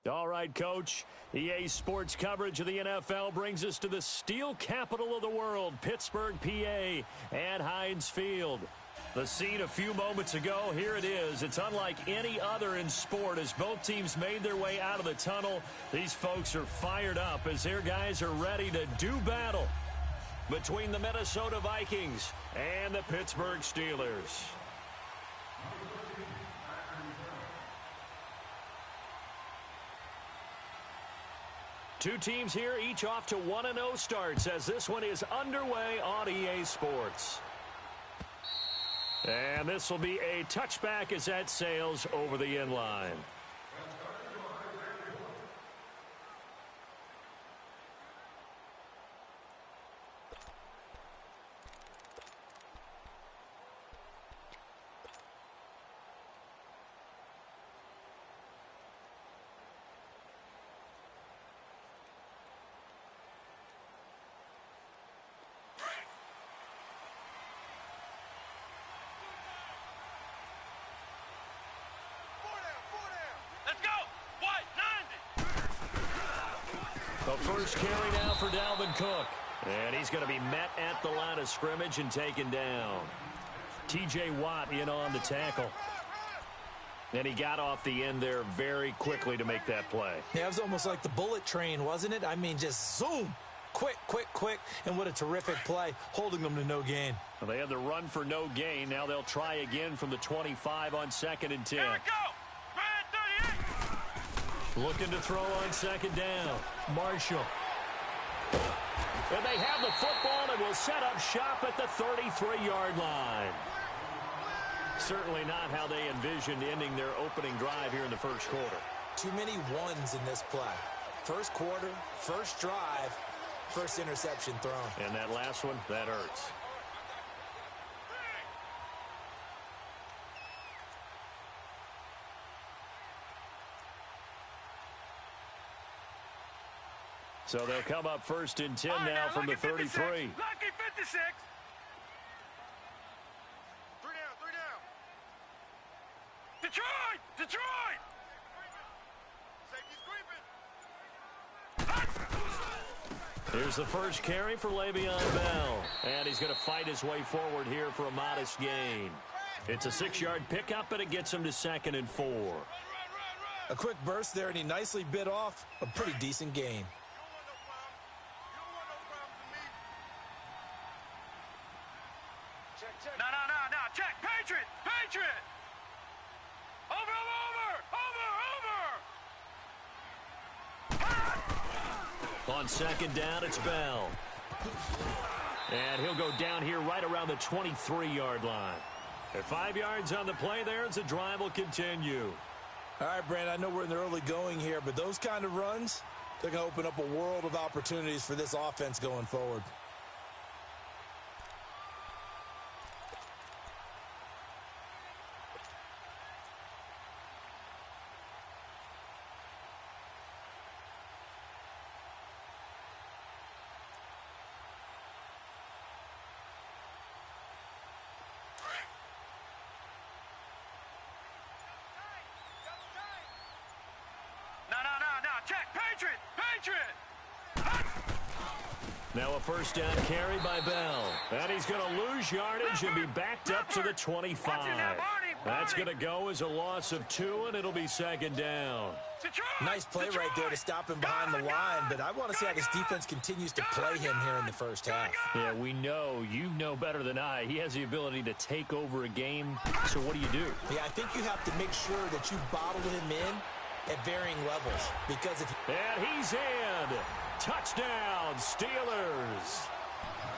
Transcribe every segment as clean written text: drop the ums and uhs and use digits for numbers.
All right, Coach. EA Sports coverage of the NFL brings us to the steel capital of the world, Pittsburgh, PA, and Heinz Field. The scene a few moments ago, here it is. It's unlike any other in sport as both teams made their way out of the tunnel. These folks are fired up as their guys are ready to do battle between the Minnesota Vikings and the Pittsburgh Steelers. Two teams here, each off to 1-0 starts as this one is underway on EA Sports. And this will be a touchback as that sails over the end line. The first carry now for Dalvin Cook. And he's going to be met at the line of scrimmage and taken down. T.J. Watt in on the tackle. And he got off the end there very quickly to make that play. Yeah, it was almost like the bullet train, wasn't it? I mean, just zoom. Quick, quick, quick. And what a terrific play, holding them to no gain. Well, they had the run for no gain. Now they'll try again from the 25 on 2nd and 10. Here we go. Looking to throw on 2nd down. Marshall. And they have the football and will set up shop at the 33-yard line. Certainly not how they envisioned ending their opening drive here in the first quarter. Too many ones in this play. First quarter, first drive, first interception thrown. And that last one, that hurts. So they'll come up 1st and 10 now from the 33. Lucky 56. 3 down. Detroit! Here's the first carry for Le'Veon Bell. And he's going to fight his way forward here for a modest gain. It's a 6-yard pickup, and it gets him to 2nd and 4. A quick burst there, and he nicely bit off a pretty decent gain. No. Check. Patriot. Over. On 2nd down, it's Bell. And he'll go down here right around the 23-yard line. At 5 yards on the play there as the drive will continue. All right, Brandon, I know we're in the early going here, but those kind of runs, they're going to open up a world of opportunities for this offense going forward. No. Check. Patriot. Now a 1st down carry by Bell. And he's going to lose yardage and be backed up to the 25. That's going to go as a loss of 2, and it'll be 2nd down. Nice play right there to stop him behind the line, but I want to see how this defense continues to play him here in the first half. Yeah, we know. You know better than I. He has the ability to take over a game. So what do? Yeah, I think you have to make sure that you bottle him in at varying levels. Because if and he's in. Touchdown, Steelers.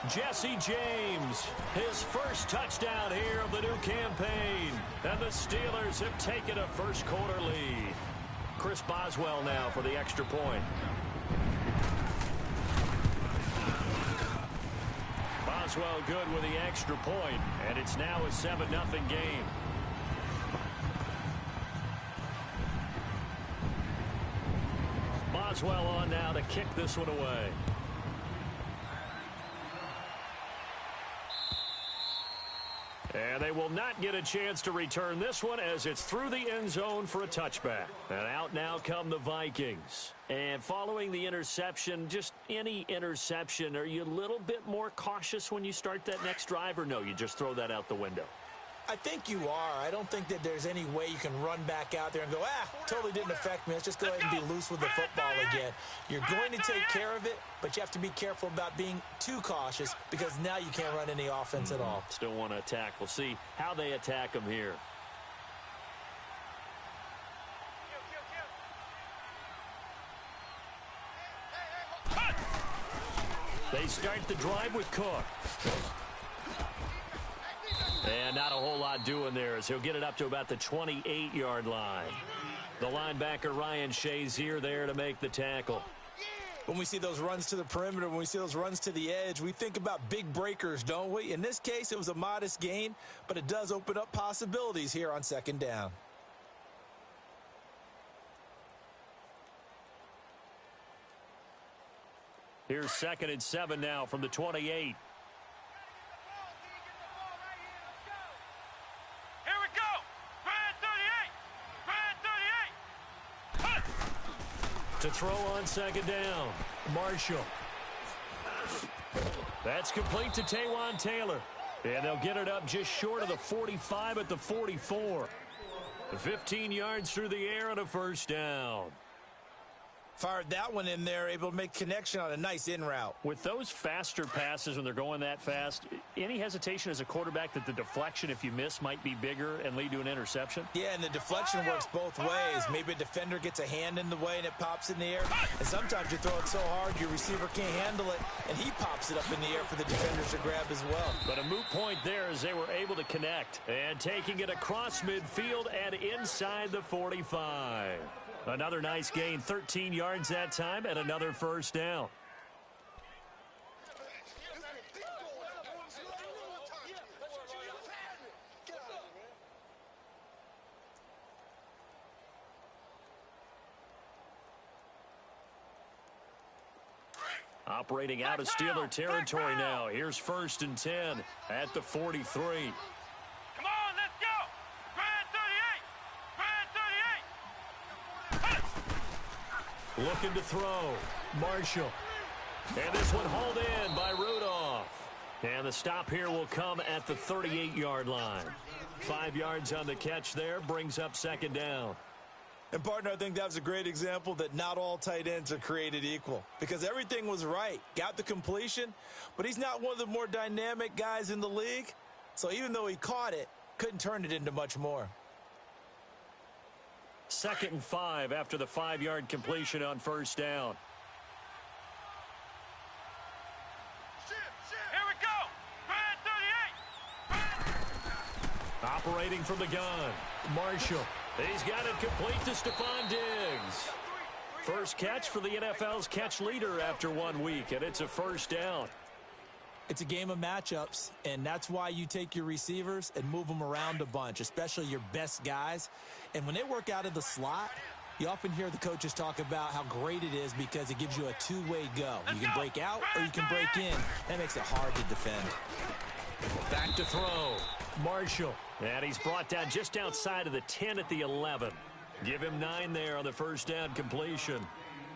Jesse James, his first touchdown here of the new campaign. And the Steelers have taken a first quarter lead. Chris Boswell now for the extra point. Boswell good with the extra point, and it's now a 7-0 game. Boswell on now to kick this one away. And they will not get a chance to return this one as it's through the end zone for a touchback. And out now come the Vikings. And following the interception, just any interception, are you a little bit more cautious when you start that next drive, or no, you just throw that out the window? I think you are. I don't think that there's any way you can run back out there and go, totally didn't affect me. Let's just go ahead and be loose with the football again. You're going to take care of it, but you have to be careful about being too cautious because now you can't run any offense at all. Still want to attack. We'll see how they attack them here. They start the drive with Cook. And not a whole lot doing there as he'll get it up to about the 28-yard line. The linebacker Ryan Shazier there to make the tackle. When we see those runs to the perimeter, when we see those runs to the edge, we think about big breakers, don't we? In this case, it was a modest gain, but it does open up possibilities here on second down. Here's 2nd and 7 now from the 28. To throw on second down, Marshall. That's complete to Taywan Taylor. And they'll get it up just short of the 45 at the 44. 15 yards through the air and a first down. Fired that one in there, able to make connection on a nice in route. With those faster passes when they're going that fast, any hesitation as a quarterback that the deflection, if you miss, might be bigger and lead to an interception? Yeah, and the deflection works both ways. Maybe a defender gets a hand in the way and it pops in the air. And sometimes you throw it so hard your receiver can't handle it, and he pops it up in the air for the defenders to grab as well. But a moot point there as they were able to connect. And taking it across midfield and inside the 45. Another nice gain, 13 yards that time, and another first down. Operating out of Steeler territory now. Here's 1st and 10 at the 43. Looking to throw. Marshall. And this one hauled in by Rudolph. And the stop here will come at the 38-yard line. 5 yards on the catch there brings up second down. And, partner, I think that was a great example that not all tight ends are created equal. Because everything was right. Got the completion, but he's not one of the more dynamic guys in the league. So even though he caught it, couldn't turn it into much more. 2nd and 5 after the 5-yard completion on first down. Here we go. Brad 38. Operating from the gun. Marshall. He's got it complete to Stephon Diggs. First catch for the NFL's catch leader after 1 week, and it's a first down. It's a game of matchups, and that's why you take your receivers and move them around a bunch, especially your best guys. And when they work out of the slot, you often hear the coaches talk about how great it is because it gives you a two-way go. You can break out or you can break in. That makes it hard to defend. Back to throw. Marshall. And he's brought down just outside of the 10 at the 11. Give him 9 there on the first down completion.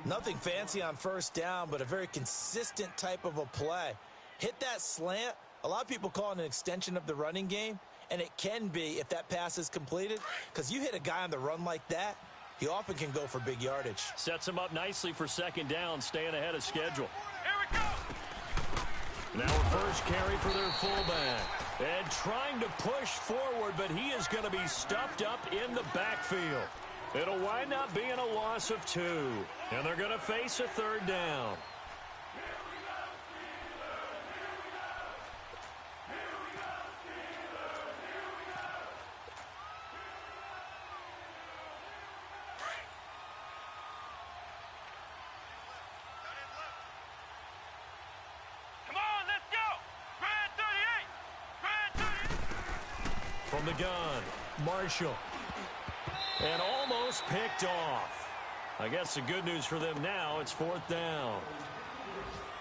Nothing fancy on first down, but a very consistent type of a play. Hit that slant. A lot of people call it an extension of the running game, and it can be if that pass is completed, because you hit a guy on the run like that, he often can go for big yardage. Sets him up nicely for second down, staying ahead of schedule. Here we go. Now a first carry for their fullback. And trying to push forward, but he is going to be stuffed up in the backfield. It'll wind up being a loss of 2. And they're going to face a third down. From the gun, Marshall. And almost picked off. I guess the good news for them now, it's 4th down.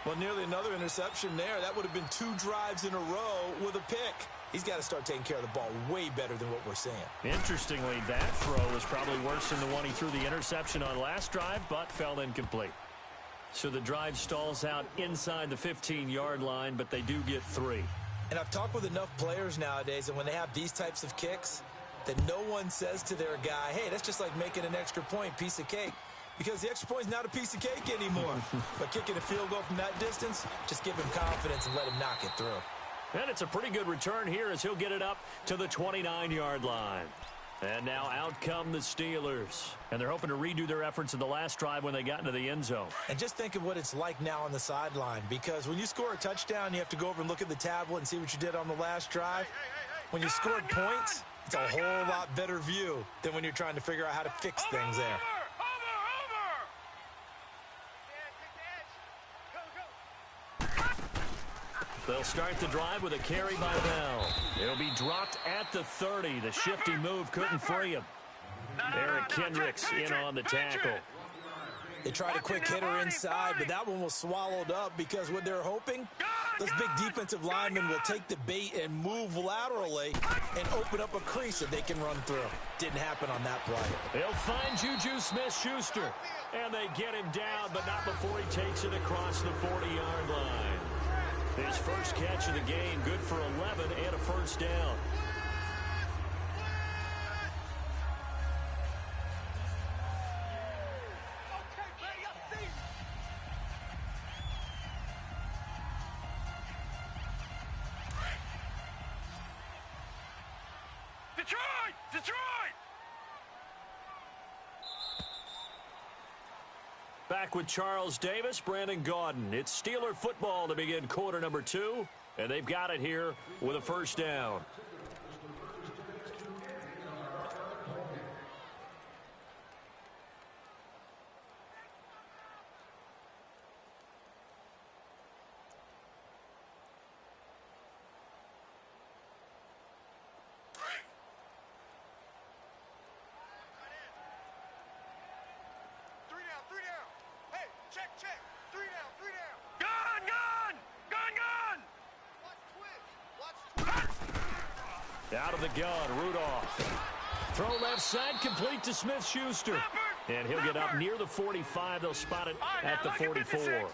Well, nearly another interception there. That would have been 2 drives in a row with a pick. He's got to start taking care of the ball way better than what we're seeing. Interestingly, that throw was probably worse than the one he threw the interception on last drive, but fell incomplete. So the drive stalls out inside the 15-yard line, but they do get 3. And I've talked with enough players nowadays, and when they have these types of kicks, that no one says to their guy, hey, that's just like making an extra point, piece of cake. Because the extra point is not a piece of cake anymore. But kicking a field goal from that distance, just give him confidence and let him knock it through. And it's a pretty good return here as he'll get it up to the 29-yard line. And now out come the Steelers. And they're hoping to redo their efforts in the last drive when they got into the end zone. And just think of what it's like now on the sideline. Because when you score a touchdown, you have to go over and look at the tablet and see what you did on the last drive. When you scored points, it's a whole lot better view than when you're trying to figure out how to fix things there. They'll start the drive with a carry by Bell. It'll be dropped at the 30. The shifty move couldn't free him. Eric Kendricks in on the tackle. They tried a quick hitter inside, but that one was swallowed up because what they're hoping, those big defensive linemen will take the bait and move laterally and open up a crease that they can run through. Didn't happen on that play. They'll find Juju Smith-Schuster, and they get him down, but not before he takes it across the 40-yard line. His first catch of the game, good for 11 and a first down. Detroit! Back with Charles Davis, Brandon Gaudin. It's Steeler football to begin quarter number 2, and they've got it here with a first down. Out of the gun, Rudolph. Throw left side, complete to Smith-Schuster. And he'll get up near the 45. They'll spot it at the 44.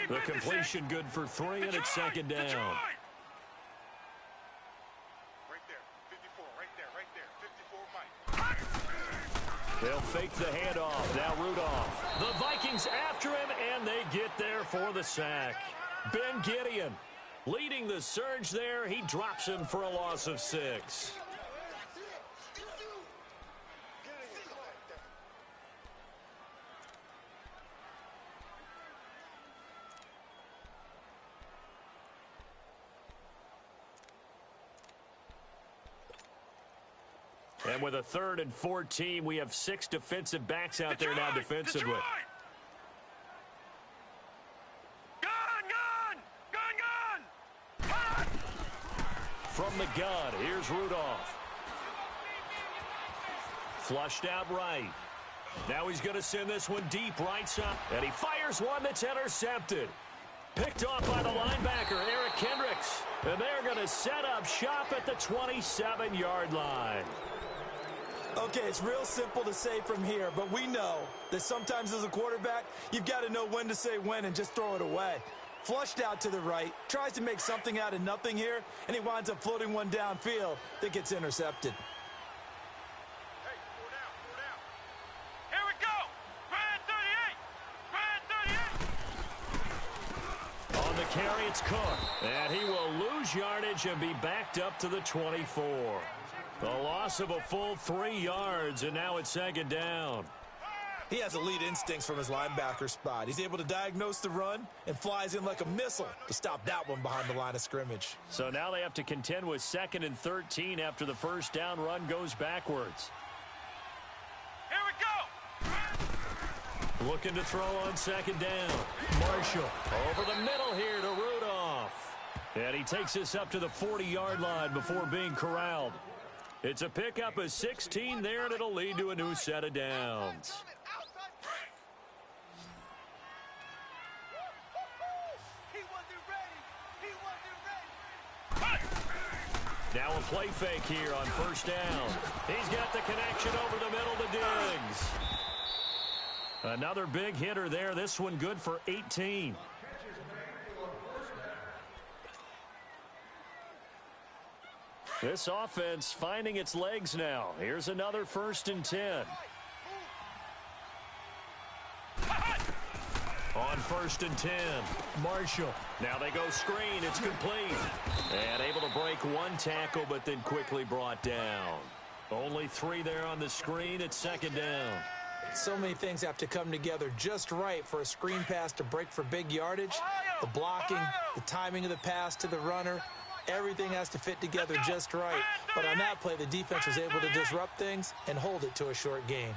The completion good for 3, and it's second down. Right there, 54, right there, 54, Mike. They'll fake the handoff. Now Rudolph. The Vikings after him, and they get there for the sack. Ben Gideon leading the surge there. He drops him for a loss of 6. And with a 3rd and 14, we have 6 defensive backs out there now defensively. From the gun, here's Rudolph. Flushed out right. Now he's going to send this one deep right side. And he fires one that's intercepted. Picked off by the linebacker, Eric Kendricks. And they're going to set up shop at the 27-yard line. Okay, it's real simple to say from here, but we know that sometimes as a quarterback, you've got to know when to say when and just throw it away. Flushed out to the right, tries to make something out of nothing here, and he winds up floating one downfield that gets intercepted. Hey, 4 down. Here we go. Brad 38. On the carry, it's Cook. And he will lose yardage and be backed up to the 24. The loss of a full 3 yards, and now it's second down. He has elite instincts from his linebacker spot. He's able to diagnose the run and flies in like a missile to stop that one behind the line of scrimmage. So now they have to contend with 2nd and 13 after the first down run goes backwards. Here we go. Looking to throw on 2nd down. Marshall over the middle here to Rudolph. And he takes this up to the 40-yard line before being corralled. It's a pickup of 16 there, and it'll lead to a new set of downs. Now a play fake here on first down. He's got the connection over the middle to Diggs. Another big hitter there. This one good for 18. This offense finding its legs now. Here's another 1st and 10. On 1st and 10, Marshall. Now they go screen. It's complete. And able to break one tackle, but then quickly brought down. Only 3 there on the screen. It's 2nd down. So many things have to come together just right for a screen pass to break for big yardage. The blocking, the timing of the pass to the runner, everything has to fit together just right. But on that play, the defense was able to disrupt things and hold it to a short gain.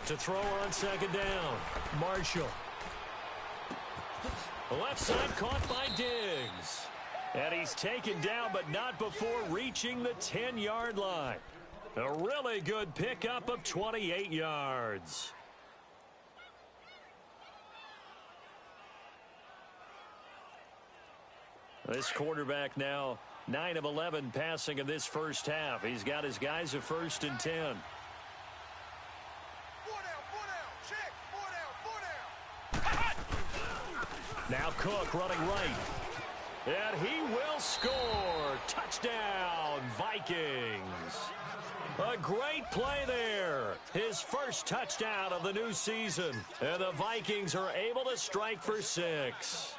To throw on 2nd down, Marshall. Left side caught by Diggs. And he's taken down, but not before reaching the 10-yard line. A really good pickup of 28 yards. This quarterback now 9 of 11 passing in this first half. He's got his guys a 1st and 10. Now Cook running right. And he will score. Touchdown, Vikings. A great play there. His first touchdown of the new season. And the Vikings are able to strike for 6.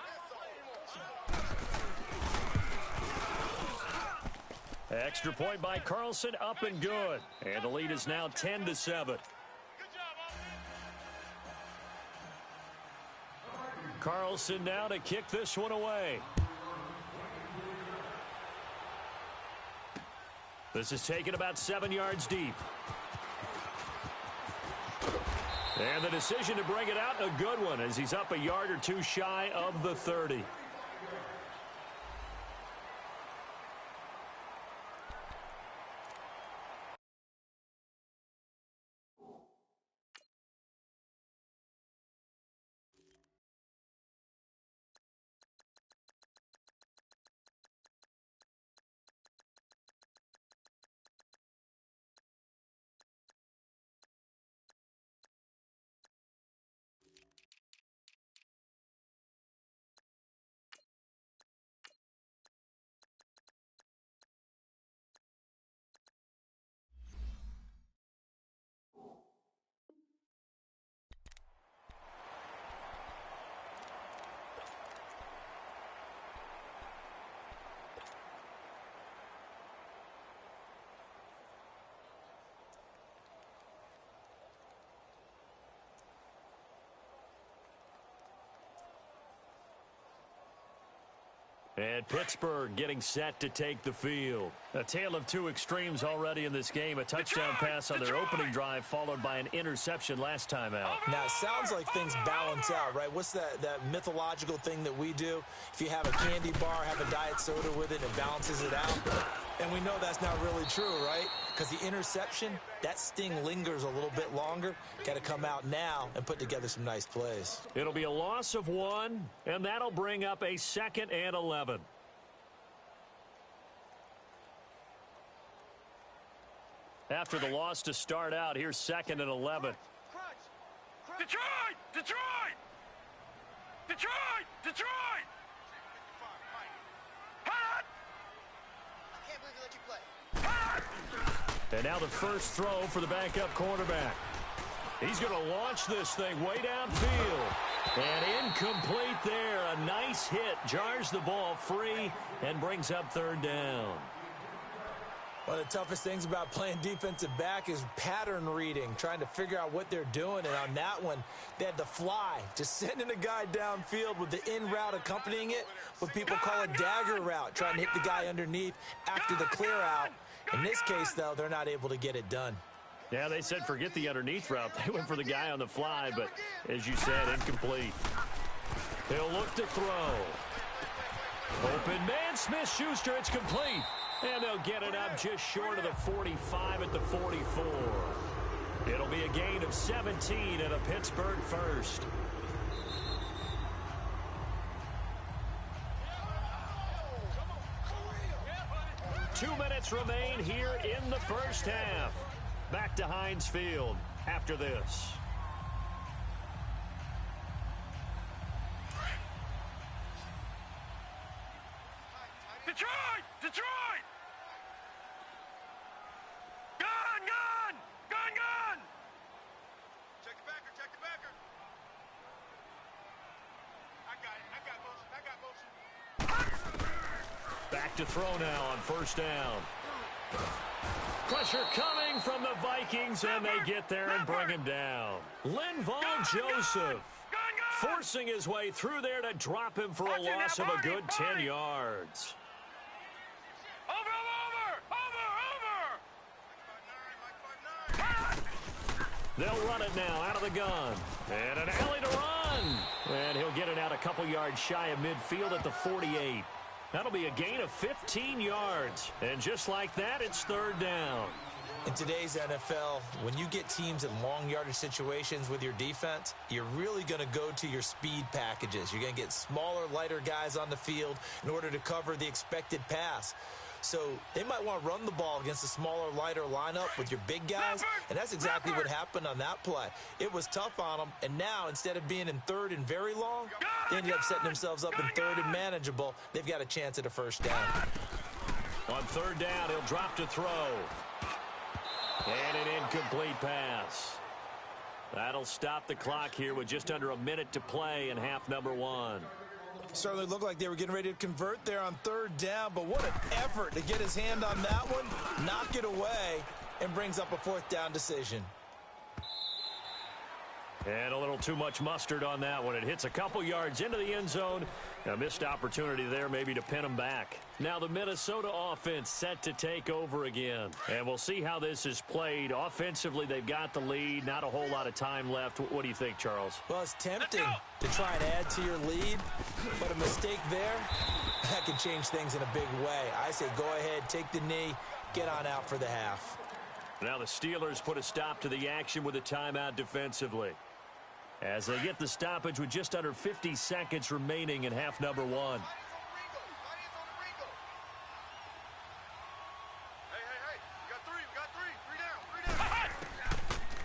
Extra point by Carlson, up and good. And the lead is now 10-7. Carlson now to kick this one away. This is taken about 7 yards deep. And the decision to bring it out, a good one, as he's up a yard or 2 shy of the 30. And Pittsburgh getting set to take the field. A tale of 2 extremes already in this game. A touchdown pass on their opening drive, followed by an interception last time out. Now, it sounds like things balance out, right? What's that mythological thing that we do? If you have a candy bar, have a diet soda with it, it balances it out. And we know that's not really true, right? Because the interception, that sting lingers a little bit longer. Got to come out now and put together some nice plays. It'll be a loss of 1, and that'll bring up a 2nd and 11. After the loss to start out, here's 2nd and 11. Detroit! Detroit! Detroit! Detroit! Hot! I can't believe you let you play. Hot! And now the first throw for the backup quarterback. He's going to launch this thing way downfield. And incomplete there. A nice hit. Jars the ball free and brings up 3rd down. One of the toughest things about playing defensive back is pattern reading, trying to figure out what they're doing. And on that one, they had to fly, just sending a guy downfield with the in route accompanying it, what people call a dagger route, trying to hit the guy underneath after the clear out. In this case, though, they're not able to get it done. Yeah, they said forget the underneath route. They went for the guy on the fly, but as you said, incomplete. He'll look to throw. Open man, Smith-Schuster, it's complete. And they'll get it up just short of the 45 at the 44. It'll be a gain of 17 and a Pittsburgh first. 2 minutes remain here in the first half. Back to Heinz Field after this. Detroit! Detroit! Gun! Gun! Gun! Gun! Check the backer! Check the backer! I got it. I got motion. I got motion. Back to throw now on first down. Pressure coming from the Vikings, and they get there and bring him down. Linval Joseph forcing his way through there to drop him for a loss of a good 10 yards. They'll run it now out of the gun. And an alley to run. And he'll get it out a couple yards shy of midfield at the 48. That'll be a gain of 15 yards. And just like that, it's third down. In today's NFL, when you get teams in long yardage situations with your defense, you're really going to go to your speed packages. You're going to get smaller, lighter guys on the field in order to cover the expected pass. So they might want to run the ball against a smaller, lighter lineup with your big guys, and that's exactly what happened on that play. It was tough on them, and now instead of being in third and very long, they ended up setting themselves up in third and manageable. They've got a chance at a first down. On third down, he'll drop to throw. And an incomplete pass. That'll stop the clock here with just under a minute to play in half number one. Certainly looked like they were getting ready to convert there on third down, but what an effort to get his hand on that one, knock it away, and brings up a fourth down decision. And a little too much mustard on that one. It hits a couple yards into the end zone. A missed opportunity there maybe to pin him back. Now the Minnesota offense set to take over again. And we'll see how this is played. Offensively, they've got the lead. Not a whole lot of time left. What do you think, Charles? Well, it's tempting to try and add to your lead, but a mistake there, that can change things in a big way. I say go ahead, take the knee, get on out for the half. Now the Steelers put a stop to the action with a timeout defensively, as they get the stoppage with just under 50 seconds remaining in half number one.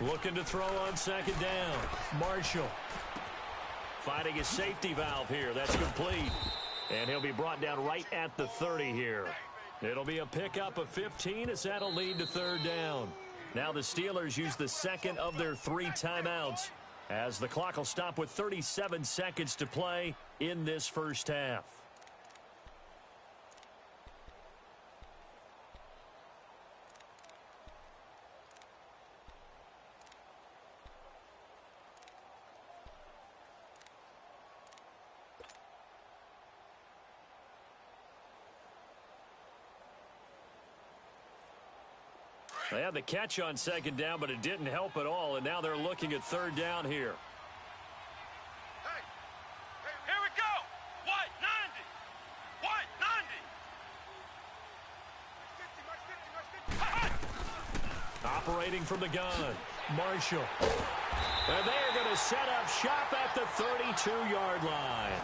Looking to throw on second down. Marshall finding his safety valve here. That's complete. And he'll be brought down right at the 30 here. It'll be a pickup of 15 as that'll lead to third down. Now the Steelers use the second of their 3 timeouts, as the clock will stop with 37 seconds to play in this first half. They had the catch on second down, but it didn't help at all, and now they're looking at third down here. Hey, here we go. White 90. Operating from the gun, Marshall. And they're going to set up shop at the 32-yard line.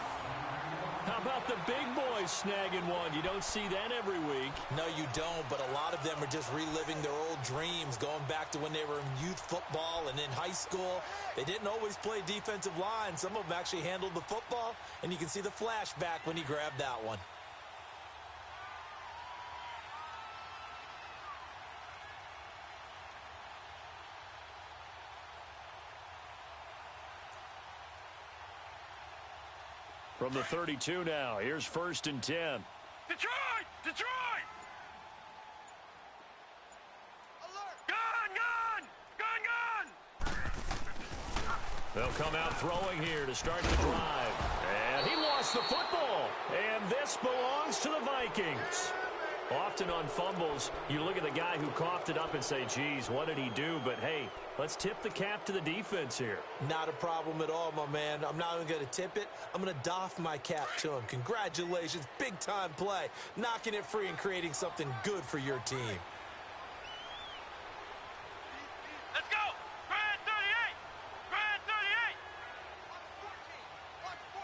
How about the big boys snagging one? You don't see that every week. No, you don't, but a lot of them are just reliving their old dreams, going back to when they were in youth football and in high school. They didn't always play defensive line. Some of them actually handled the football, and you can see the flashback when he grabbed that one. From the 32 now, here's first and 10. Detroit! Detroit! Alert! Gun! They'll come out throwing here to start the drive. And he lost the football. And this belongs to the Vikings. Often on fumbles, you look at the guy who coughed it up and say, geez, what did he do? But, hey, let's tip the cap to the defense here. Not a problem at all, my man. I'm not even going to tip it. I'm going to doff my cap to him. Congratulations. Big-time play. Knocking it free and creating something good for your team. Let's go! Grand 38! Grand 38!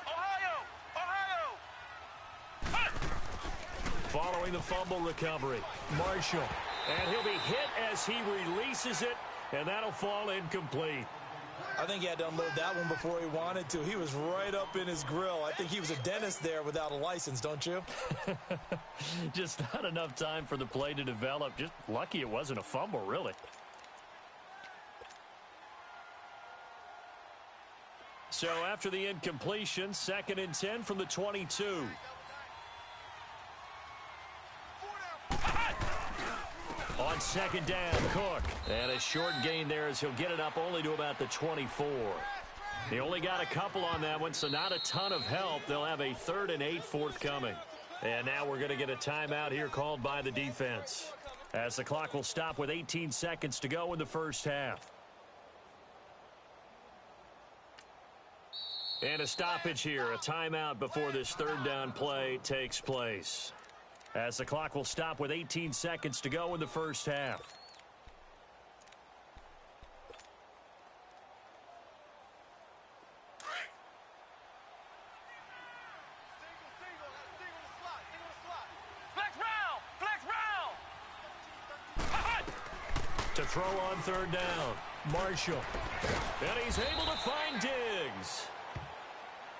Ohio! Ohio! Following the fumble recovery. Marshall. And he'll be hit as he releases it, and that'll fall incomplete. I think he had to unload that one before he wanted to. He was right up in his grill. I think he was a dentist there without a license, don't you? Just not enough time for the play to develop. Just lucky it wasn't a fumble, really. So after the incompletion, 2nd and 10 from the 22. On 2nd down, Cook. And a short gain there as he'll get it up only to about the 24. He only got a couple on that one, so not a ton of help. They'll have a 3rd and 8 forthcoming. And now we're going to get a timeout here called by the defense, as the clock will stop with 18 seconds to go in the first half. And a stoppage here, a timeout before this 3rd down play takes place, as the clock will stop with 18 seconds to go in the first half. To throw on 3rd down, Marshall. And he's able to find Diggs.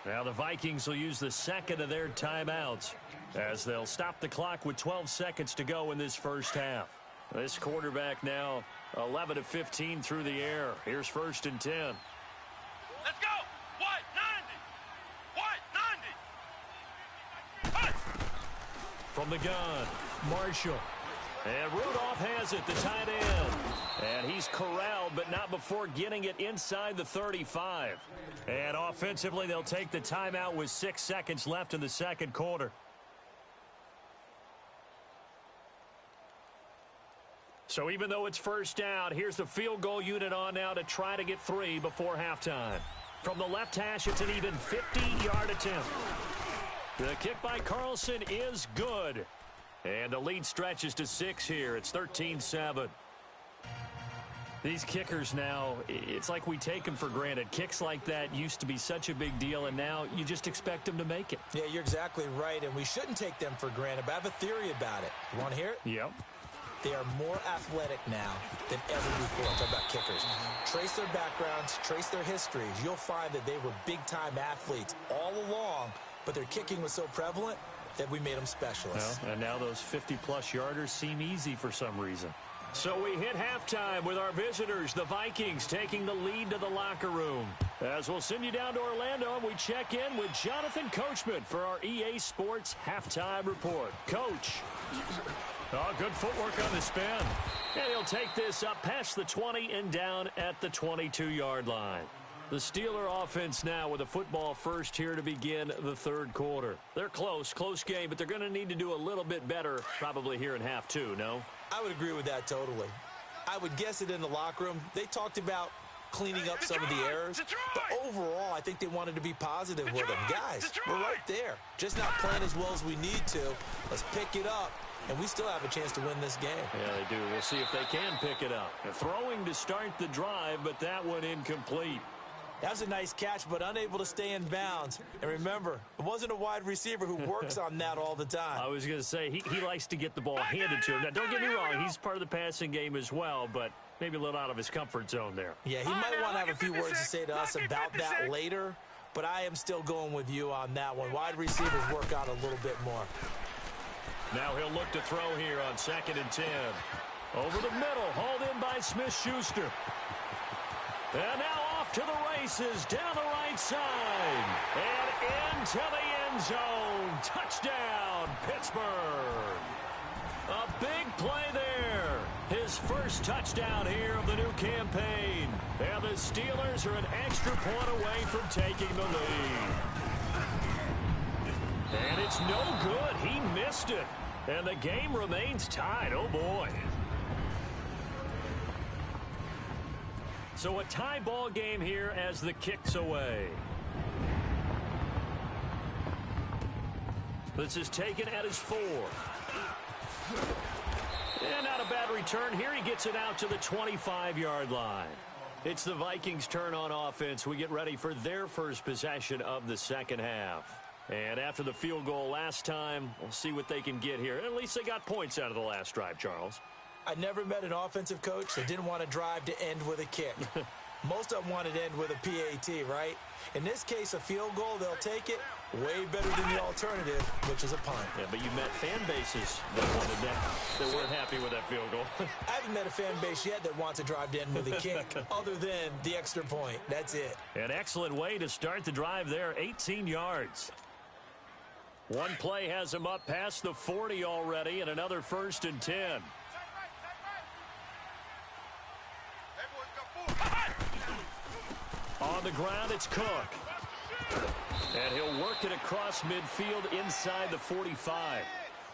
Now the Vikings will use the 2nd of their timeouts, as they'll stop the clock with 12 seconds to go in this first half. This quarterback now 11 of 15 through the air. Here's 1st and 10. Let's go! What? 90! What? 90! From the gun, Marshall. And Rudolph has it, the tight end. And he's corralled, but not before getting it inside the 35. And offensively, they'll take the timeout with 6 seconds left in the 2nd quarter. So even though it's 1st down, here's the field goal unit on now to try to get 3 before halftime. From the left hash, it's an even 50-yard attempt. The kick by Carlson is good. And the lead stretches to 6 here. It's 13-7. These kickers now, it's like we take them for granted. Kicks like that used to be such a big deal, and now you just expect them to make it. Yeah, you're exactly right, and we shouldn't take them for granted, but I have a theory about it. You want to hear it? Yep. They are more athletic now than ever before. I'm talking about kickers. Trace their backgrounds, trace their histories. You'll find that they were big-time athletes all along, but their kicking was so prevalent that we made them specialists. Well, and now those 50-plus yarders seem easy for some reason. So we hit halftime with our visitors, the Vikings, taking the lead to the locker room. As we'll send you down to Orlando, and we check in with Jonathan Coachman for our EA Sports Halftime Report. Coach. Oh, good footwork on the spin. And he'll take this up past the 20 and down at the 22-yard line. The Steeler offense now with a football first here to begin the 3rd quarter. They're close game, but they're going to need to do a little bit better probably here in half 2, no? I would agree with that totally. I would guess it in the locker room. They talked about cleaning up some of the errors, but overall, I think they wanted to be positive with them. Guys, we're right there. Just not playing as well as we need to. Let's pick it up, and we still have a chance to win this game. Yeah, they do. We'll see if they can pick it up. They're throwing to start the drive, but that one incomplete. That was a nice catch, but unable to stay in bounds. And remember, it wasn't a wide receiver who works on that all the time. I was going to say, he likes to get the ball handed to him. Now, don't get me wrong, he's part of the passing game as well, but maybe a little out of his comfort zone there. Yeah, he might want to have a few words to say to us about that later, but I am still going with you on that one. Wide receivers work out a little bit more. Now he'll look to throw here on 2nd and 10. Over the middle, hauled in by Smith-Schuster. And now off to the races, down the right side, and into the end zone. Touchdown, Pittsburgh. A big play there. His first touchdown here of the new campaign. And the Steelers are an extra point away from taking the lead. And it's no good. He missed it. And the game remains tied. Oh, boy. So a tie ball game here as the kick's away. This is taken at his 4. And not a bad return here. He gets it out to the 25-yard line. It's the Vikings' turn on offense. We get ready for their first possession of the 2nd half. And after the field goal last time, we'll see what they can get here. At least they got points out of the last drive, Charles. I never met an offensive coach that didn't want to drive to end with a kick. Most of them wanted to end with a PAT, right? In this case, a field goal, they'll take it way better than the alternative, which is a punt. Yeah, but you met fan bases that wanted that weren't happy with that field goal. I haven't met a fan base yet that wants to drive to end with a kick other than the extra point. That's it. An excellent way to start the drive there, 18 yards. One play has him up past the 40 already, and another 1st and 10. On the ground, it's Cook. And he'll work it across midfield inside the 45.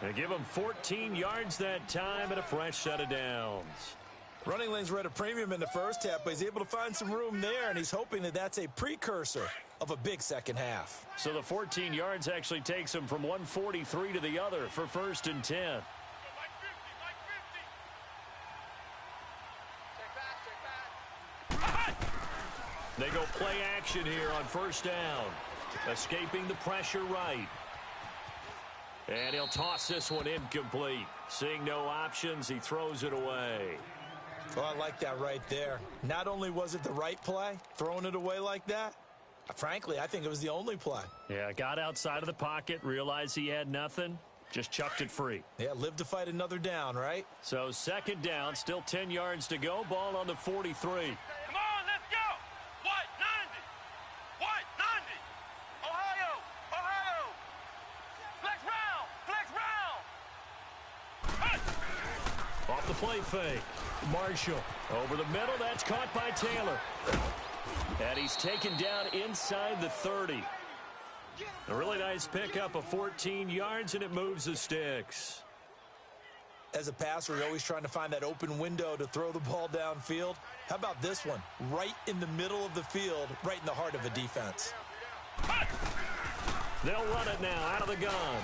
And give him 14 yards that time and a fresh set of downs. Running lanes were at a premium in the first half, but he's able to find some room there, and he's hoping that that's a precursor of a big second half. So the 14 yards actually takes him from 143 to the other for 1st and 10. They go play action here on 1st down. Escaping the pressure right. And he'll toss this one incomplete. Seeing no options, he throws it away. Oh, I like that right there. Not only was it the right play, throwing it away like that, frankly, I think it was the only play. Yeah, got outside of the pocket, realized he had nothing, just chucked it free. Yeah, live to fight another down, right? So 2nd down, still 10 yards to go, ball on the 43. Off the play fake. Marshall over the middle. That's caught by Taylor. And he's taken down inside the 30. A really nice pickup of 14 yards, and it moves the sticks. As a passer, you're always trying to find that open window to throw the ball downfield. How about this one? Right in the middle of the field, right in the heart of a defense. They'll run it now out of the gun.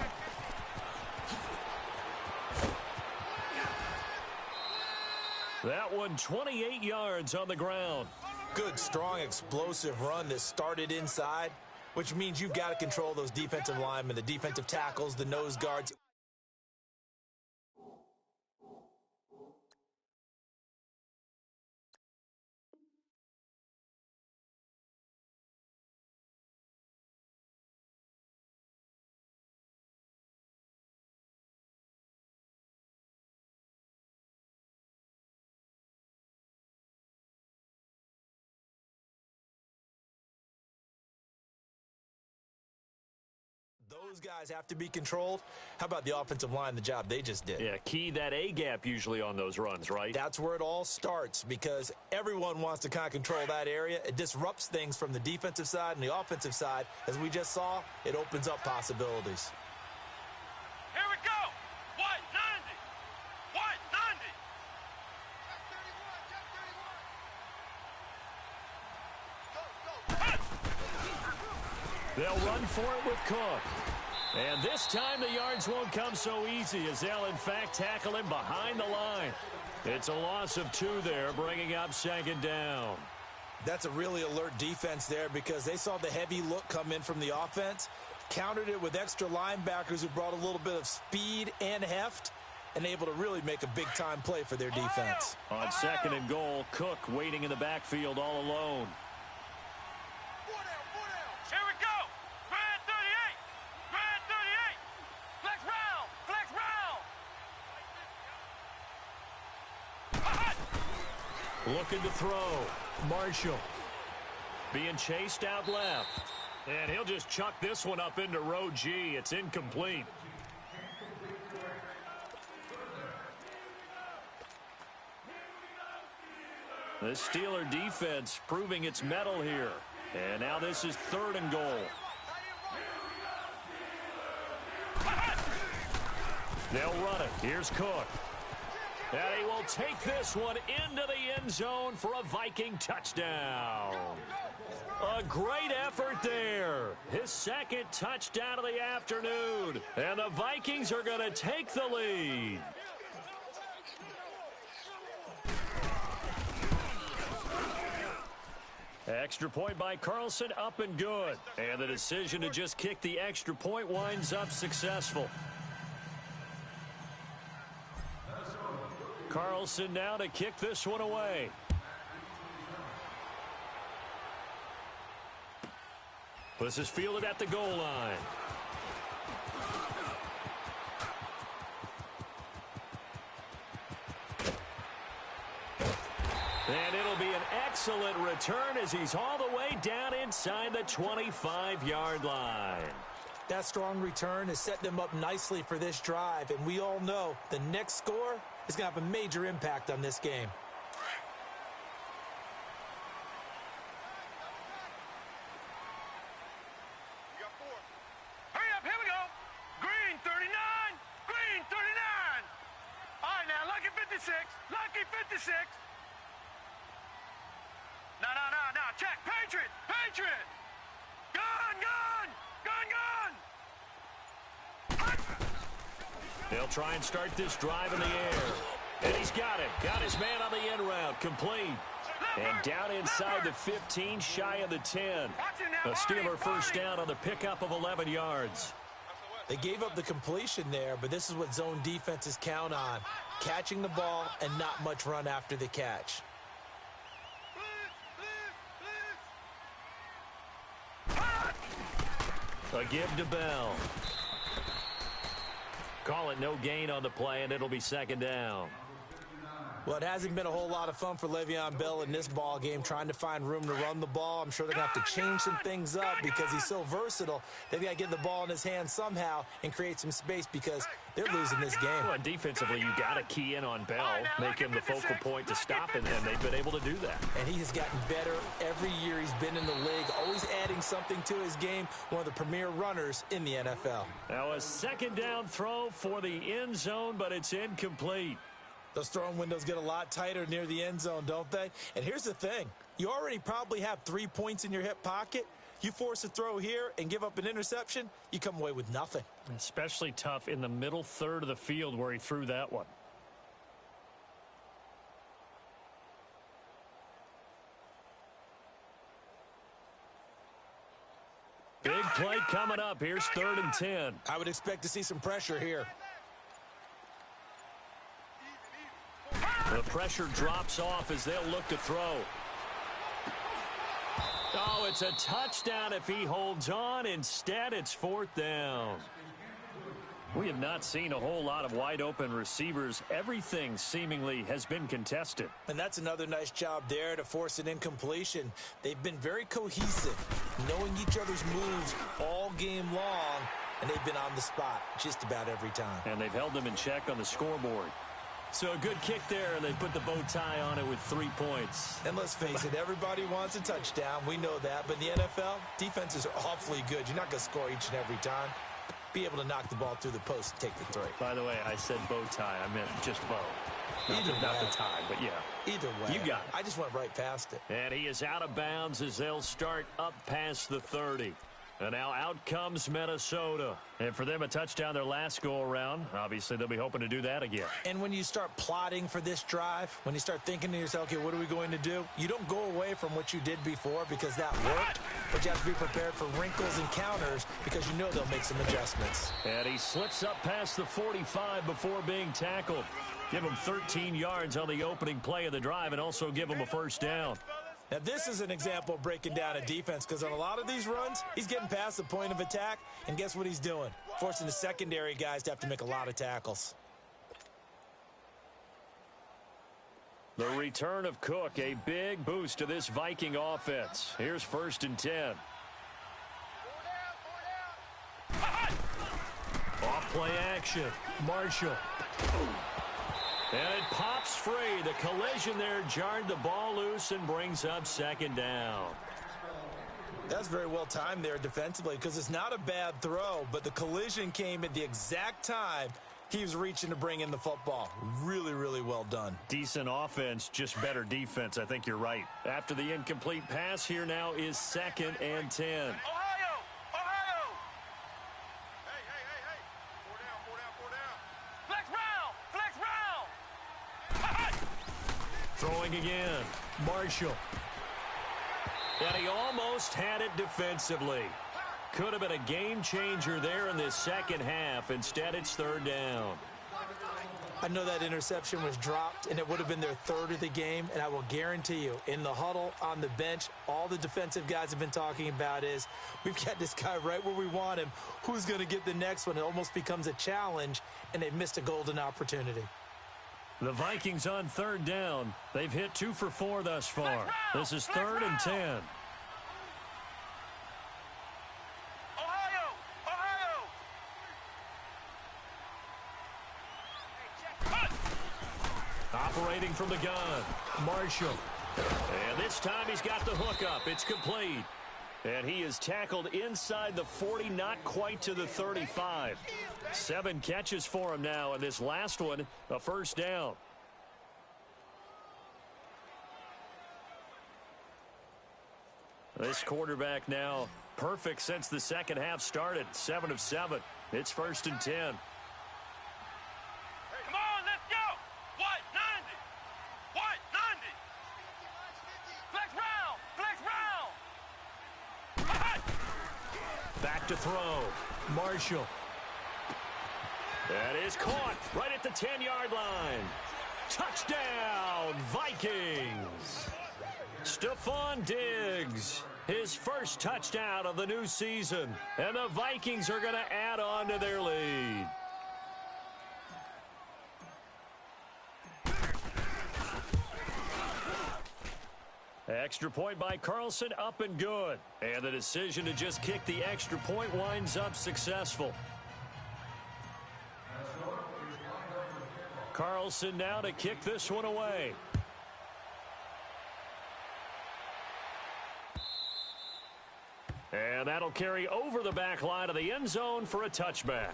That one 28 yards on the ground. Good, strong, explosive run that started inside, which means you've got to control those defensive linemen, the defensive tackles, the nose guards. Those guys have to be controlled. How about the offensive line, the job they just did? Yeah, key that A-gap usually on those runs, right? That's where it all starts because everyone wants to kind of control that area. It disrupts things from the defensive side and the offensive side. As we just saw, it opens up possibilities. Here we go. White 90. White 90. They'll run for it with Cook. And this time the yards won't come so easy as they'll, in fact, tackle him behind the line. It's a loss of 2 there, bringing up 2nd down. That's a really alert defense there because they saw the heavy look come in from the offense, countered it with extra linebackers who brought a little bit of speed and heft, and able to really make a big-time play for their defense. On 2nd and goal, Cook waiting in the backfield all alone. Here we go. Grand 38. Grand 38. Flex round. Flex round. Looking to throw. Marshall being chased out left. And he'll just chuck this one up into row G. It's incomplete. The Steeler defense proving its mettle here. And now this is 3rd and goal. They'll run it. Here's Cook. And he will take this one into the end zone for a Viking touchdown. A great effort there. His 2nd touchdown of the afternoon. And the Vikings are going to take the lead. Extra point by Carlson, up and good. And the decision to just kick the extra point winds up successful. Carlson now to kick this one away. This is fielded at the goal line. And it'll be an excellent return as he's all the way down inside the 25-yard line. That strong return has set them up nicely for this drive, and we all know the next score is going to have a major impact on this game. Hurry up, here we go. Green 39, green 39. All right, now, lucky 56, lucky 56. No, check, Patriot, Patriot. Gun, gun, gun, gun. They'll try and start this drive in the air. And he's got it. Got his man on the end route. Complete. And down inside the 15, shy of the 10. A Steeler first down on the pickup of 11 yards. They gave up the completion there, but this is what zone defenses count on. Catching the ball and not much run after the catch. A give to Bell. Call it no gain on the play, and it'll be second down. Well, it hasn't been a whole lot of fun for Le'Veon Bell in this ball game, trying to find room to run the ball. I'm sure they're going to have to change some things up because he's so versatile. They've got to get the ball in his hands somehow and create some space because they're losing this game. Well, defensively, you got to key in on Bell, make him the focal point to stop him, and they've been able to do that. And he has gotten better every year he's been in the league, always adding something to his game, one of the premier runners in the NFL. Now a second down throw for the end zone, but it's incomplete. Those throwing windows get a lot tighter near the end zone, don't they? And here's the thing. You already probably have 3 points in your hip pocket. You force a throw here and give up an interception, you come away with nothing. Especially tough in the middle third of the field where he threw that one. Big play coming up. Here's 3rd and 10. I would expect to see some pressure here. The pressure drops off as they'll look to throw. Oh, it's a touchdown if he holds on. Instead, it's 4th down. We have not seen a whole lot of wide-open receivers. Everything seemingly has been contested. And that's another nice job there to force an incompletion. They've been very cohesive, knowing each other's moves all game long, and they've been on the spot just about every time. And they've held them in check on the scoreboard. So a good kick there, and they put the bow tie on it with 3 points. And let's face it, everybody wants a touchdown. We know that. But in the NFL, defenses are awfully good. You're not going to score each and every time. Be able to knock the ball through the post and take the three. By the way, I said bow tie. I meant just bow. Not the tie, but yeah. Either way. You got it. I just went right past it. And he is out of bounds as they'll start up past the 30. And now out comes Minnesota. And for them, a touchdown their last go-around. Obviously, they'll be hoping to do that again. And when you start plotting for this drive, when you start thinking to yourself, okay, what are we going to do? You don't go away from what you did before because that worked. But you have to be prepared for wrinkles and counters because you know they'll make some adjustments. And he slips up past the 45 before being tackled. Give him 13 yards on the opening play of the drive and also give him a first down. Now, this is an example of breaking down a defense because on a lot of these runs, he's getting past the point of attack, and guess what he's doing? Forcing the secondary guys to have to make a lot of tackles. The return of Cook, a big boost to this Viking offense. Here's 1st and 10. Off play action. Marshall. And it pops free. The collision there jarred the ball loose and brings up 2nd down. That's very well timed there defensively because it's not a bad throw, but the collision came at the exact time he was reaching to bring in the football. Really, really well done. Decent offense, just better defense. I think you're right. After the incomplete pass, here now is 2nd and 10. Ohio! Hey. 4 down. Flex round! Throwing again. Marshall. And he almost had it defensively. Could have been a game changer there in this second half. Instead, it's third down. I know that interception was dropped, and it would have been their third of the game, and I will guarantee you, in the huddle, on the bench, all the defensive guys have been talking about is, we've got this guy right where we want him. Who's going to get the next one? It almost becomes a challenge, and they've missed a golden opportunity. The Vikings on third down. They've hit 2 for 4 thus far. This is 3rd and 10. Operating from the gun, Marshall. And this time he's got the hook up. It's complete. And he is tackled inside the 40, not quite to the 35. 7 catches for him now, and this last one, a first down. This quarterback now perfect since the second half started. 7 of 7. It's 1st and 10. Back to throw. Marshall. That is caught right at the 10-yard line. Touchdown, Vikings. Stephon Diggs, his first touchdown of the new season. And the Vikings are going to add on to their lead. Extra point by Carlson, up and good. And the decision to just kick the extra point winds up successful. Carlson now to kick this one away. And that'll carry over the back line of the end zone for a touchback.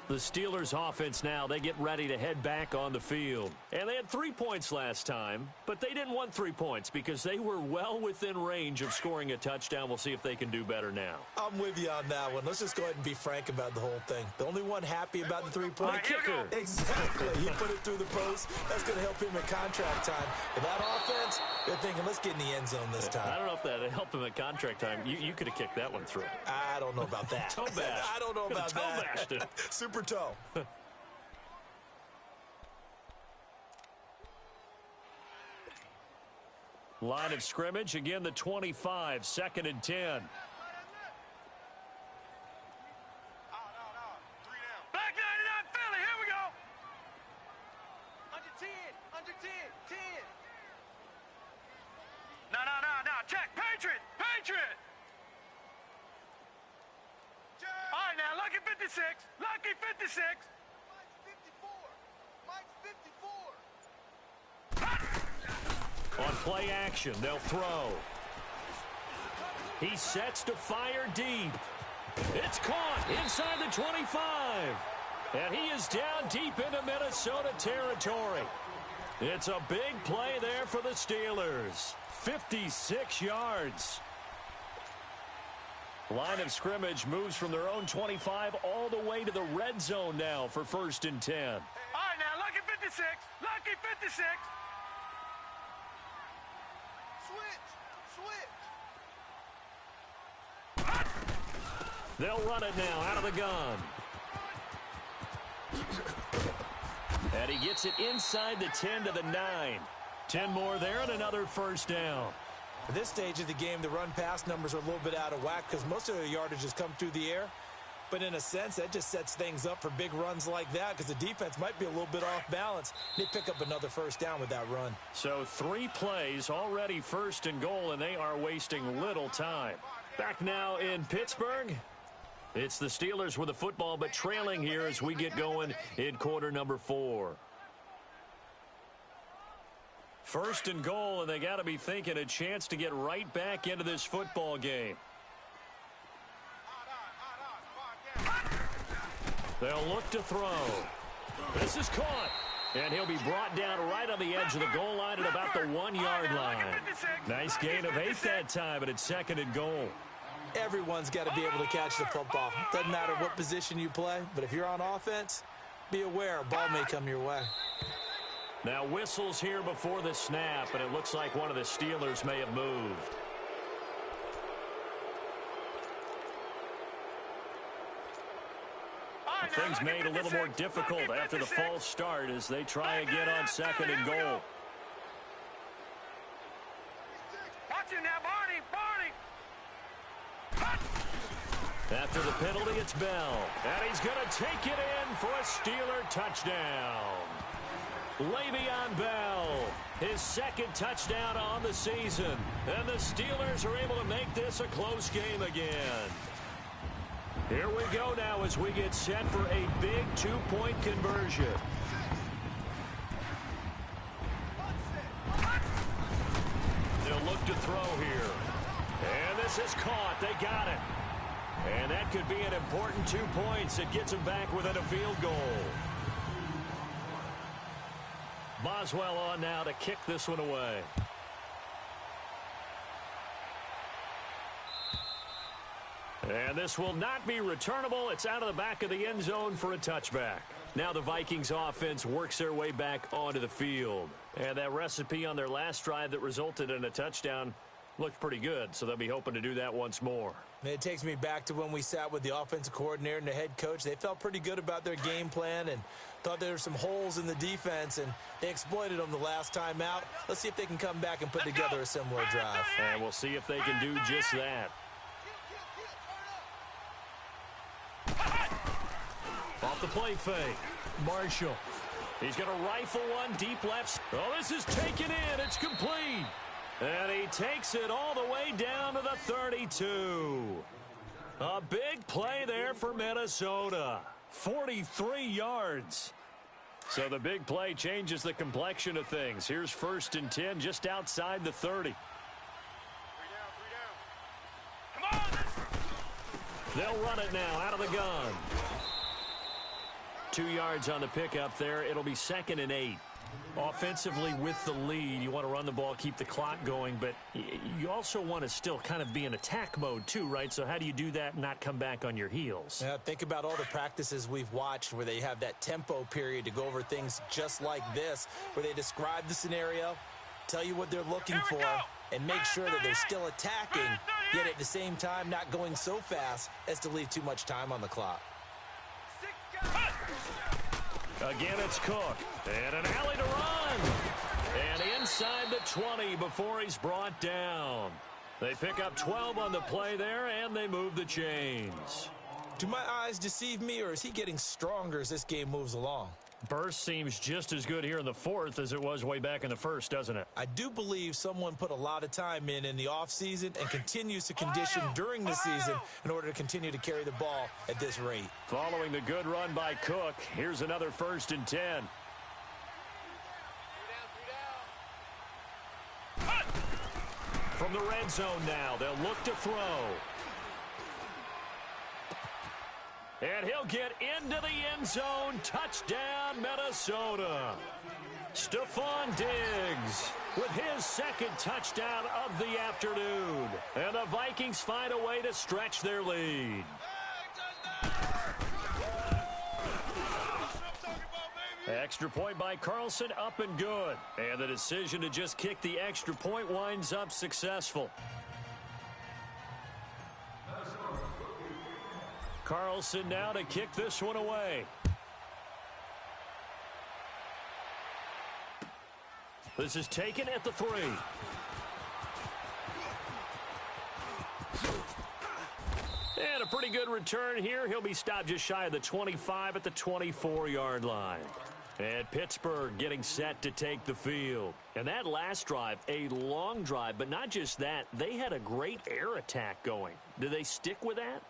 The Steelers offense now, they get ready to head back on the field. And they had 3 points last time, but they didn't want 3 points because they were well within range of scoring a touchdown. We'll see if they can do better now. I'm with you on that one. Let's just go ahead and be frank about the whole thing. The only one happy about the 3-point kicker. Exactly. He put it through the post. That's going to help him in contract time. But that offense, they're thinking, let's get in the end zone this time. I don't know if that helped him at contract time. You could have kicked that one through. I don't know about that. Toe bash. I don't know about toe that. Bashed it. Super toe. Line of scrimmage, again the 25, 2nd and 10. Back 99 Philly, here we go. Under 10, under 10, 10. No, check, Patriot. All right, now, lucky 56, lucky 56. Mike's 54. On play action, they'll throw. He sets to fire deep. It's caught inside the 25. And he is down deep into Minnesota territory. It's a big play there for the Steelers. 56 yards. Line of scrimmage moves from their own 25 all the way to the red zone now for 1st and 10. All right, now, lucky 56, lucky 56. Switch. They'll run it now out of the gun. And he gets it inside the 10 to the 9. 10 more there and another first down. At this stage of the game, the run-pass numbers are a little bit out of whack because most of the yardage has come through the air. But in a sense, that just sets things up for big runs like that because the defense might be a little bit off balance. They pick up another first down with that run. So 3 plays, already 1st and goal, and they are wasting little time. Back now in Pittsburgh. It's the Steelers with the football, but trailing here as we get going in quarter number 4. 1st and goal, and they got to be thinking a chance to get right back into this football game. They'll look to throw. This is caught. And he'll be brought down right on the edge of the goal line at about the 1-yard line. Nice gain of 8 that time, but it's 2nd and goal. Everyone's got to be able to catch the football. Doesn't matter what position you play, but if you're on offense, be aware a ball may come your way. Now whistles here before the snap, and it looks like one of the Steelers may have moved. things made a little more difficult after the false start as they try again on 2nd and goal. Watch it now, Barney. After the penalty, it's Bell. And he's going to take it in for a Steeler touchdown. Le'Veon Bell, his 2nd touchdown on the season. And the Steelers are able to make this a close game again. Here we go now as we get set for a big 2-point conversion. They'll look to throw here. And this is caught. They got it. And that could be an important 2 points. It gets them back within a field goal. Boswell on now to kick this one away. And this will not be returnable. It's out of the back of the end zone for a touchback. Now the Vikings offense works their way back onto the field. And that recipe on their last drive that resulted in a touchdown looked pretty good, so they'll be hoping to do that once more. It takes me back to when we sat with the offensive coordinator and the head coach. They felt pretty good about their game plan and thought there were some holes in the defense, and they exploited them the last time out. Let's see if they can come back and put together a similar drive. And we'll see if they can do just that. Off the play fake. Marshall. He's going to rifle one deep left. Oh, this is taken in. It's complete. And he takes it all the way down to the 32. A big play there for Minnesota. 43 yards. So the big play changes the complexion of things. Here's 1st and 10 just outside the 30. Come on. They'll run it now out of the gun. 2 yards on the pickup there. It'll be 2nd and 8. Offensively with the lead, you want to run the ball, keep the clock going, but you also want to still kind of be in attack mode too, right? So how do you do that and not come back on your heels? Yeah, think about all the practices we've watched where they have that tempo period to go over things just like this, where they describe the scenario, tell you what they're looking for, and make sure that they're still attacking, yet at the same time not going so fast as to leave too much time on the clock. Again, it's Cook. And an alley to run. And inside the 20 before he's brought down. They pick up 12 on the play there, and they move the chains. Do my eyes deceive me, or is he getting stronger as this game moves along? Burst seems just as good here in the 4th as it was way back in the 1st, doesn't it? I do believe someone put a lot of time in the offseason and continues to condition during the season in order to continue to carry the ball at this rate. Following the good run by Cook, here's another 1st and 10. From the red zone now, they'll look to throw. And he'll get into the end zone. Touchdown, Minnesota. Stephon Diggs with his 2nd touchdown of the afternoon. And the Vikings find a way to stretch their lead. Extra point by Carlson, up and good. And the decision to just kick the extra point winds up successful. Carlson now to kick this one away. This is taken at the 3. And a pretty good return here. He'll be stopped just shy of the 25 at the 24-yard line. And Pittsburgh getting set to take the field. And that last drive, a long drive, but not just that. They had a great air attack going. Do they stick with that?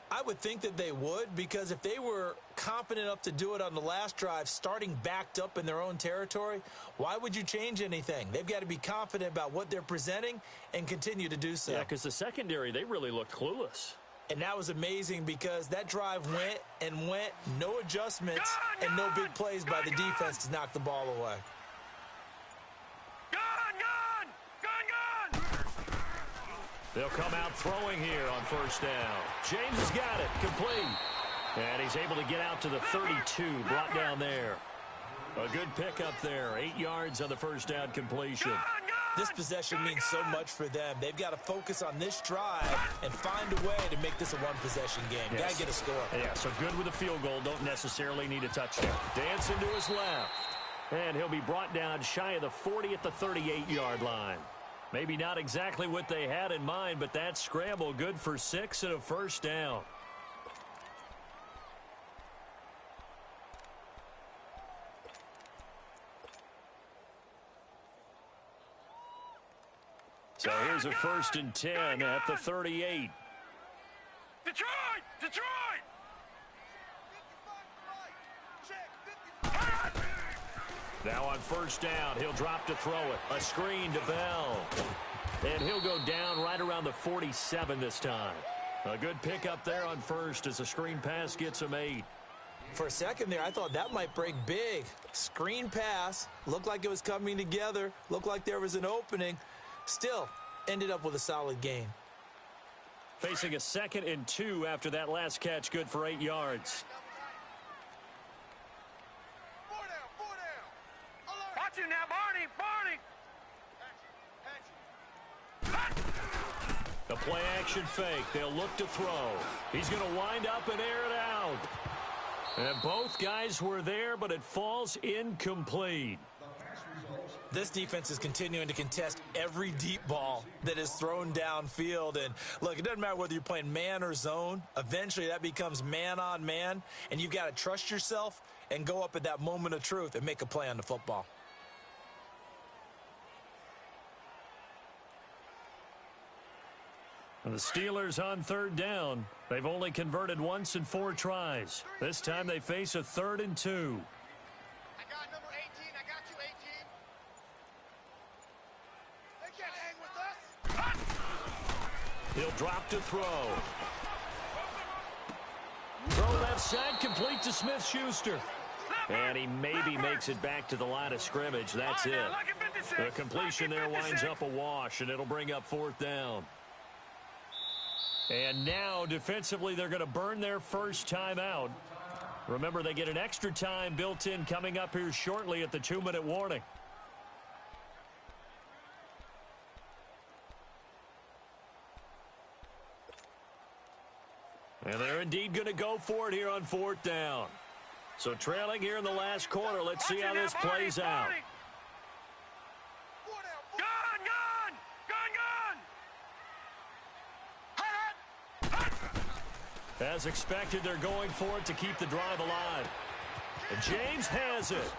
I would think that they would, because if they were confident enough to do it on the last drive, starting backed up in their own territory, why would you change anything? They've got to be confident about what they're presenting and continue to do so. Yeah, because the secondary, they really looked clueless. And that was amazing because that drive went and went, no adjustments, and no big plays by the defense to knock the ball away. They'll come out throwing here on 1st down. James has got it, complete. And he's able to get out to the 32, brought down there. A good pickup there, 8 yards on the 1st down completion. This possession means so much for them. They've got to focus on this drive and find a way to make this a one-possession game. Yes. Got to get a score. Yeah, so good with a field goal. Don't necessarily need a touchdown. Dancing to his left. And he'll be brought down shy of the 40 at the 38-yard line. Maybe not exactly what they had in mind, but that scramble good for 6 and a first down. So here's a 1st and 10 at the 38. Detroit! Detroit! Now on 1st down, he'll drop to throw it. A screen to Bell. And he'll go down right around the 47 this time. A good pickup there on 1st as the screen pass gets him 8. For a second there, I thought that might break big. Screen pass. Looked like it was coming together. Looked like there was an opening. Still, ended up with a solid gain. Facing a 2nd and 2 after that last catch, good for 8 yards. Watch him now, Barney! The play-action fake. They'll look to throw. He's going to wind up and air it out. And both guys were there, but it falls incomplete. This defense is continuing to contest every deep ball that is thrown downfield. And, look, it doesn't matter whether you're playing man or zone. Eventually, that becomes man-on-man, and you've got to trust yourself and go up at that moment of truth and make a play on the football. And the Steelers on 3rd down. They've only converted once in 4 tries. This time they face a 3rd and 2. I got number 18. I got you, 18. They can't hang with us. He'll drop to throw. Throw left side, complete to Smith-Schuster. And he maybe makes it back to the line of scrimmage. That's it. The completion there winds up a wash, and it'll bring up 4th down. And now, defensively, they're going to burn their first time out. Remember, they get an extra time built in coming up here shortly at the 2-minute warning. And they're indeed going to go for it here on 4th down. So trailing here in the last quarter, let's see how this plays out. As expected, they're going for it to keep the drive alive. And James has it.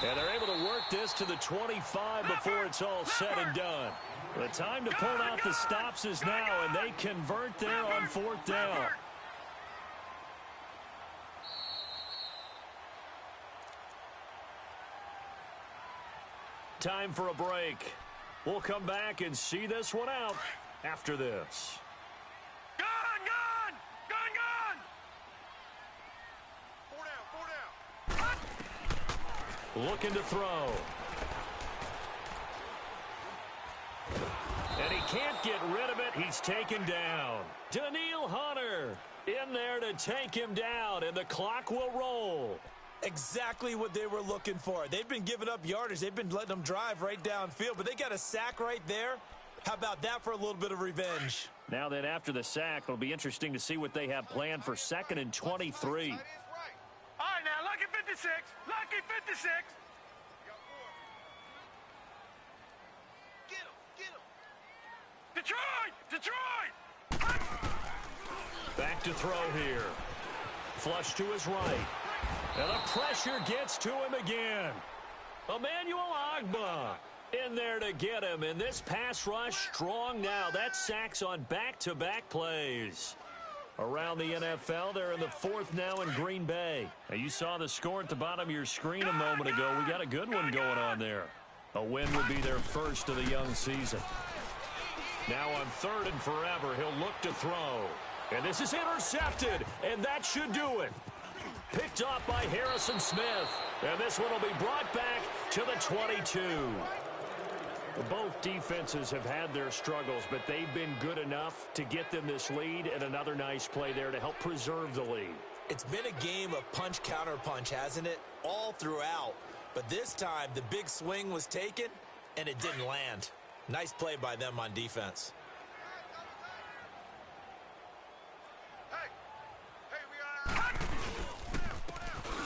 And they're able to work this to the 25 before it's all said and done. The time to pull out the stops is now, and they convert there on 4th down. Time for a break. We'll come back and see this one out after this. Looking to throw. And he can't get rid of it. He's taken down. Daniil Hunter in there to take him down, and the clock will roll. Exactly what they were looking for. They've been giving up yardage. They've been letting them drive right downfield, but they got a sack right there. How about that for a little bit of revenge? Now that after the sack, it'll be interesting to see what they have planned for 2nd and 23. All right, now, lucky 56. Lucky 56. Get him. Get him. Detroit! Detroit! Back to throw here. Flush to his right. And the pressure gets to him again. Emmanuel Ogbah in there to get him. And this pass rush strong now. That sacks on back-to-back plays. Around the NFL, they're in the 4th now in Green Bay. Now, you saw the score at the bottom of your screen a moment ago. We got a good one going on there. A win would be their first of the young season. Now on 3rd and forever, he'll look to throw. And this is intercepted, and that should do it. Picked off by Harrison Smith. And this one will be brought back to the 22. Both defenses have had their struggles, but they've been good enough to get them this lead, and another nice play there to help preserve the lead. It's been a game of punch-counter-punch, hasn't it? All throughout. But this time, the big swing was taken, and it didn't land. Nice play by them on defense.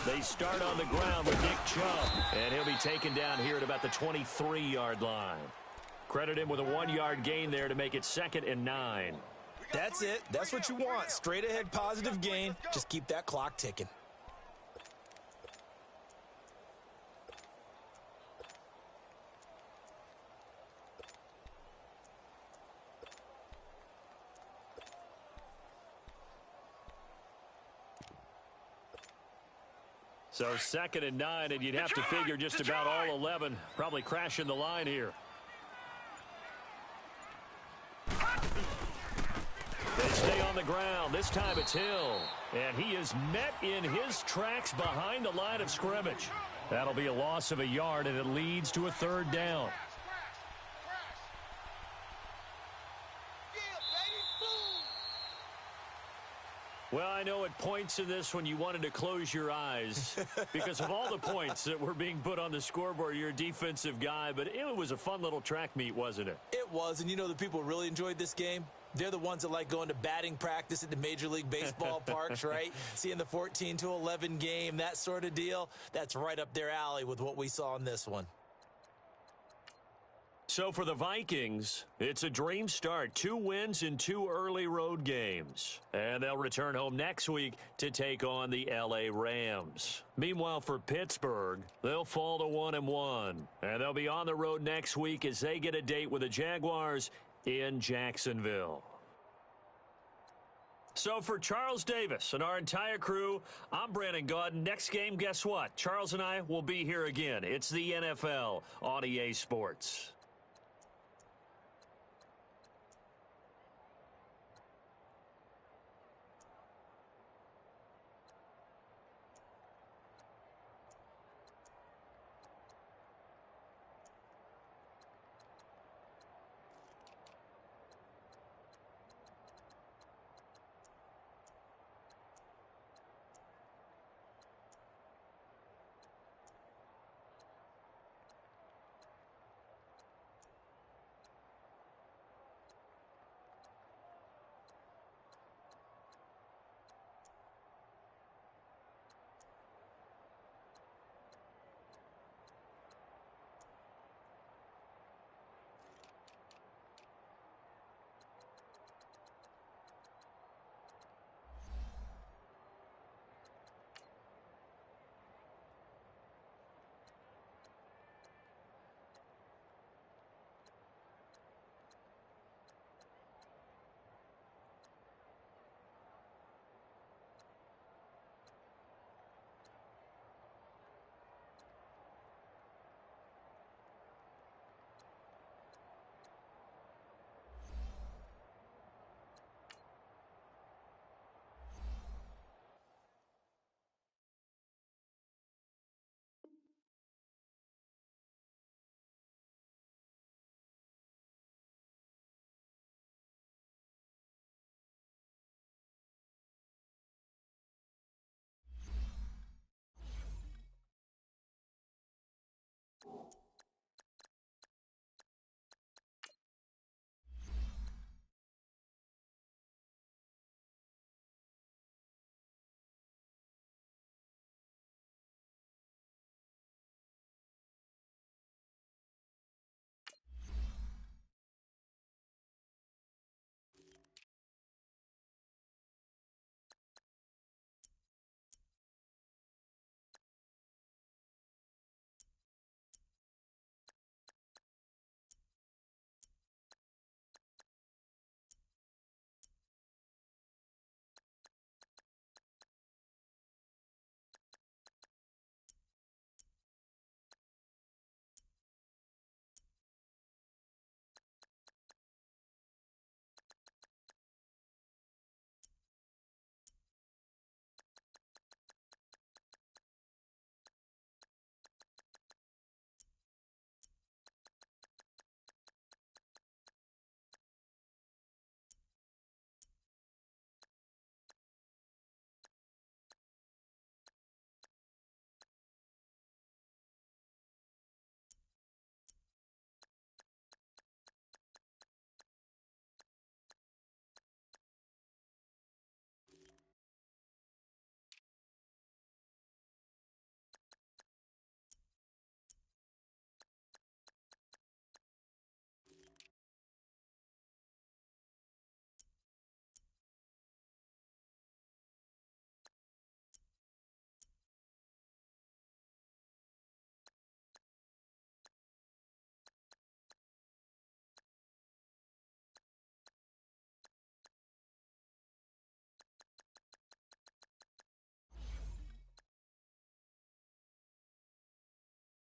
They start on the ground with Nick Chubb, and he'll be taken down here at about the 23-yard line. Credit him with a 1-yard gain there to make it 2nd and 9. That's it. That's what you want. Straight ahead positive gain. Just keep that clock ticking. So 2nd and 9, and you'd have to figure just about all 11 probably crashing the line here. They stay on the ground. This time it's Hill. And he is met in his tracks behind the line of scrimmage. That'll be a loss of a yard, and it leads to a 3rd down. Well, I know at points in this when you wanted to close your eyes because of all the points that were being put on the scoreboard. You're a defensive guy, but it was a fun little track meet, wasn't it? It was, and you know the people really enjoyed this game? They're the ones that like going to batting practice at the Major League Baseball parks, right? Seeing the 14-11 game, that sort of deal. That's right up their alley with what we saw in this one. So for the Vikings, it's a dream start. 2 wins in 2 early road games. And they'll return home next week to take on the L.A. Rams. Meanwhile, for Pittsburgh, they'll fall to 1-1. And they'll be on the road next week as they get a date with the Jaguars in Jacksonville. So for Charles Davis and our entire crew, I'm Brandon Gaudin. Next game, guess what? Charles and I will be here again. It's the NFL on EA Sports.